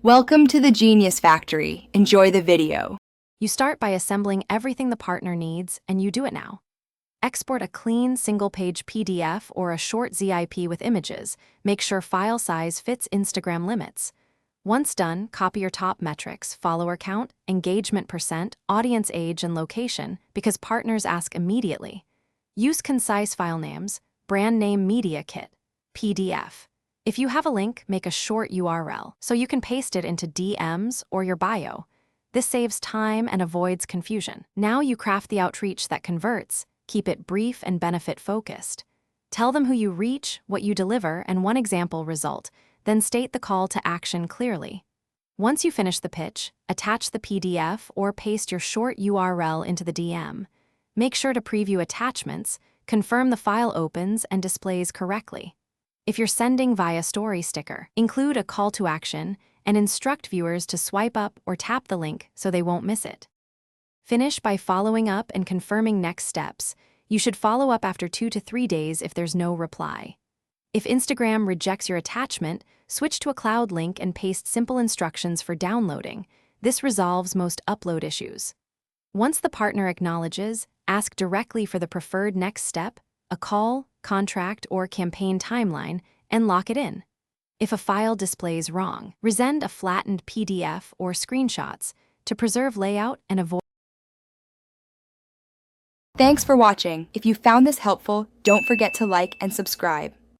Welcome to the Genius Factory. Enjoy the video. You start by assembling everything the partner needs, and you do it now. Export a clean, single-page PDF or a short zip with images. Make sure file size fits Instagram limits. Once done, copy your top metrics, follower count, engagement percent, audience age, and location, because partners ask immediately. Use concise file names, brand name media kit, PDF. If you have a link, make a short URL so you can paste it into DMs or your bio. This saves time and avoids confusion. Now you craft the outreach that converts. Keep it brief and benefit-focused. Tell them who you reach, what you deliver, and one example result, then state the call to action clearly. Once you finish the pitch, attach the PDF or paste your short URL into the DM. Make sure to preview attachments, confirm the file opens and displays correctly. If you're sending via story sticker, include a call to action and instruct viewers to swipe up or tap the link so they won't miss it. Finish by following up and confirming next steps. You should follow up after 2 to 3 days if there's no reply. If Instagram rejects your attachment, switch to a cloud link and paste simple instructions for downloading. This resolves most upload issues. Once the partner acknowledges, ask directly for the preferred next step, a call, contract, or campaign timeline, and lock it in. If a file displays wrong, resend a flattened PDF or screenshots to preserve layout and avoid. Thanks for watching. If you found this helpful, don't forget to like and subscribe.